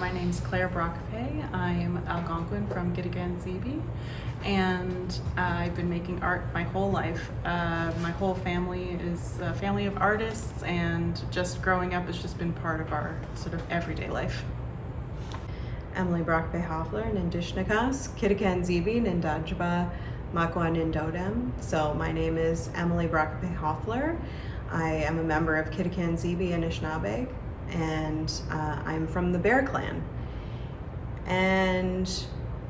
My name's Claire Brockapay. I'm Algonquin from Gittigan-Zibi, and I've been making art my whole life. My whole family is a family of artists, and just growing up has just been part of our sort of everyday life. Emily Brockapay Hoffler, Nindishnakas, Gittigan-Zibi, Nindajba, Makwa Nindodem. So my name is Emily Brockapay Hoffler. I am a member of Gittigan-Zibi Anishinaabe, and I'm from the Bear Clan. And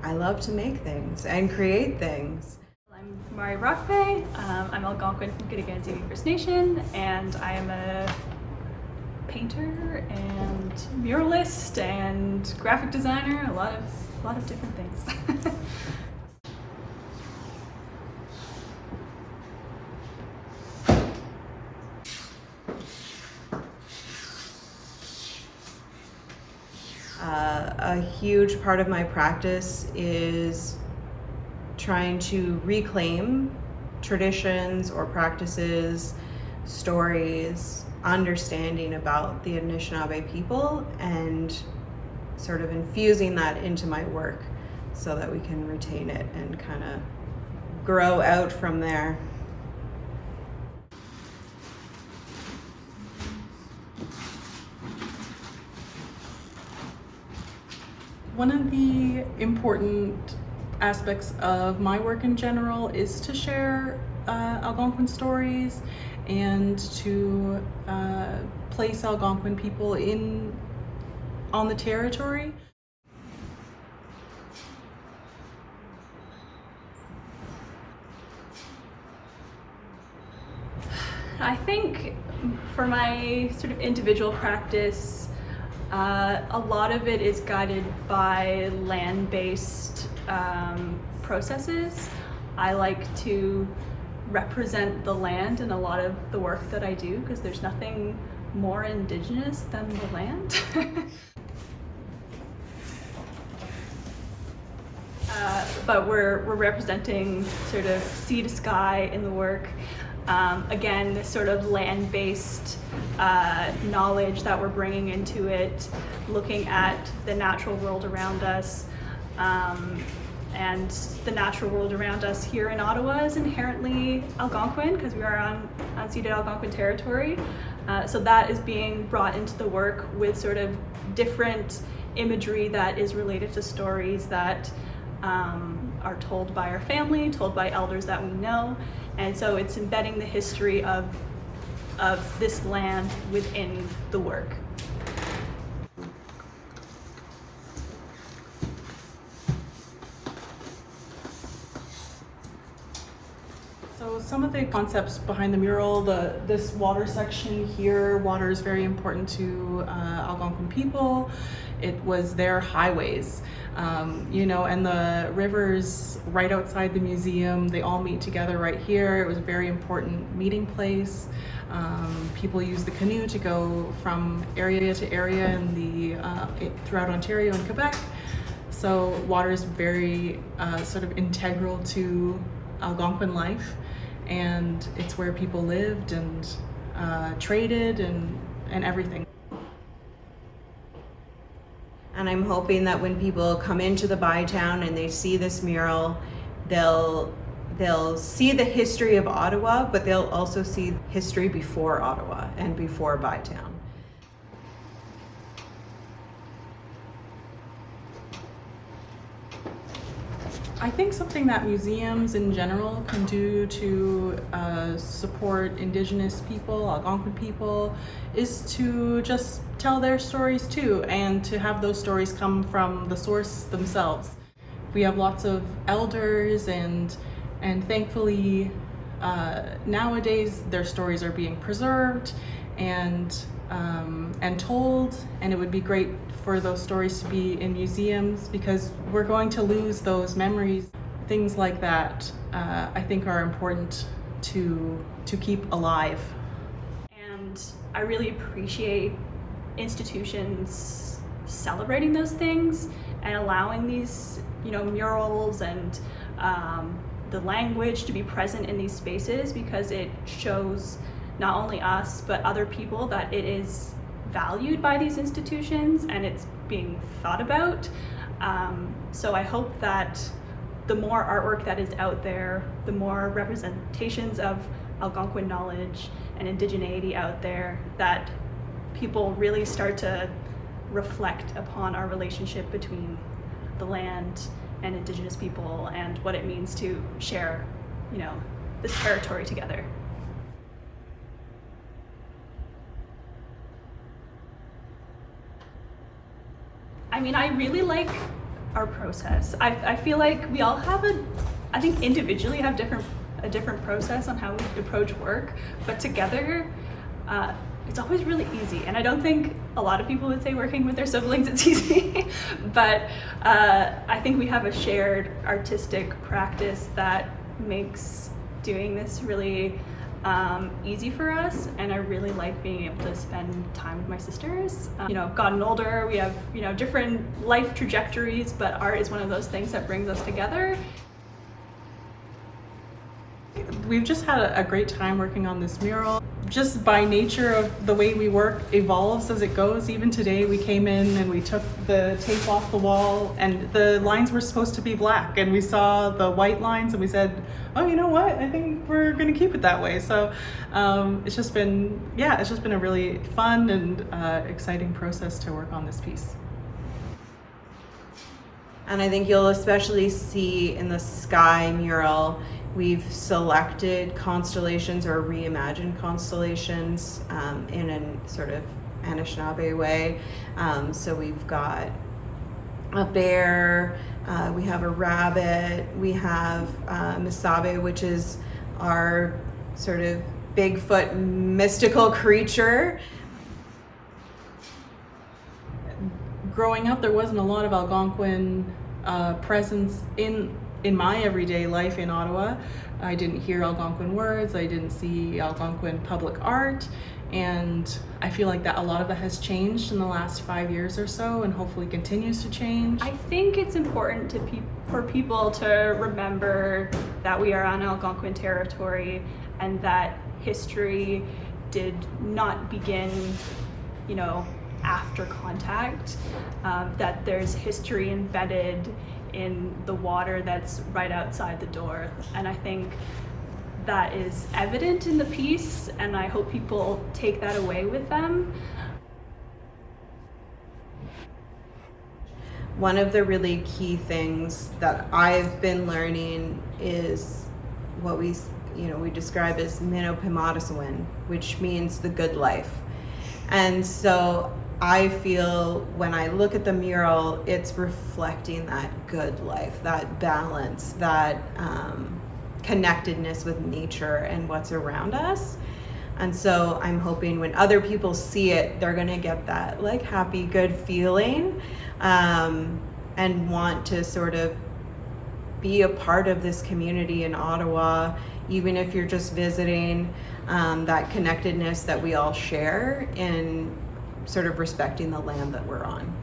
I love to make things and create things. I'm Mari Brockapay. I'm Algonquin from Gittigan-Zibi First Nation, and I am a painter and muralist and graphic designer, a lot of different things. A huge part of my practice is trying to reclaim traditions or practices, stories, understanding about the Anishinaabe people, and sort of infusing that into my work so that we can retain it and kind of grow out from there. One of the important aspects of my work in general is to share Algonquin stories and to place Algonquin people on the territory. I think for my sort of individual practice, a lot of it is guided by land-based processes. I like to represent the land in a lot of the work that I do because there's nothing more indigenous than the land. But we're representing sort of sea to sky in the work. Again, this sort of land-based knowledge that we're bringing into it, looking at the natural world around us. And the natural world around us here in Ottawa is inherently Algonquin because we are on unceded Algonquin territory. So that is being brought into the work with sort of different imagery that is related to stories that are told by our family, told by elders that we know. And so it's embedding the history of this land within the work. So some of the concepts behind the mural, this water section here, water is very important to Algonquin people. It was their highways, and the rivers right outside the museum, they all meet together right here. It was a very important meeting place. People use the canoe to go from area to area throughout Ontario and Quebec. So water is very sort of integral to Algonquin life, and it's where people lived and traded and everything. And I'm hoping that when people come into the Bytown and they see this mural, they'll see the history of Ottawa, but they'll also see history before Ottawa and before Bytown. I think something that museums in general can do to support Indigenous people, Algonquin people, is to just tell their stories too, and to have those stories come from the source themselves. We have lots of elders, and thankfully nowadays their stories are being preserved and told, and it would be great for those stories to be in museums because we're going to lose those memories. Things like that I think are important to keep alive. And I really appreciate institutions celebrating those things and allowing these, murals and the language to be present in these spaces, because it shows not only us but other people that it is valued by these institutions and it's being thought about. So I hope that the more artwork that is out there, the more representations of Algonquin knowledge and indigeneity out there, that people really start to reflect upon our relationship between the land and Indigenous people and what it means to share, this territory together. I mean, I really like our process. I feel like we all have I think individually have a different process on how we approach work, but together, it's always really easy. And I don't think a lot of people would say working with their siblings it's easy, but I think we have a shared artistic practice that makes doing this really easy for us, and I really like being able to spend time with my sisters. I've gotten older, we have different life trajectories, but art is one of those things that brings us together. We've just had a great time working on this mural. Just by nature of the way we work evolves as it goes. Even today we came in and we took the tape off the wall and the lines were supposed to be black, and we saw the white lines and we said, oh, you know what, I think we're gonna keep it that way. So it's just been a really fun and exciting process to work on this piece. And I think you'll especially see in the sky mural, we've selected constellations or reimagined constellations in a sort of Anishinaabe way. So we've got a bear, we have a rabbit, we have Misabe, which is our sort of Bigfoot mystical creature. Growing up, there wasn't a lot of Algonquin presence in my everyday life in Ottawa. I didn't hear Algonquin words, I didn't see Algonquin public art, and I feel like that a lot of that has changed in the last 5 years or so, and hopefully continues to change. I think it's important for people to remember that we are on Algonquin territory and that history did not begin, after contact, that there's history embedded in the water that's right outside the door. And I think that is evident in the piece, and I hope people take that away with them. One of the really key things that I've been learning is what we describe as Minopimodiswin, which means the good life. And so I feel when I look at the mural, it's reflecting that good life, that balance, that connectedness with nature and what's around us. And so I'm hoping when other people see it, they're gonna get that like happy, good feeling and want to sort of be a part of this community in Ottawa, even if you're just visiting, that connectedness that we all share in sort of respecting the land that we're on.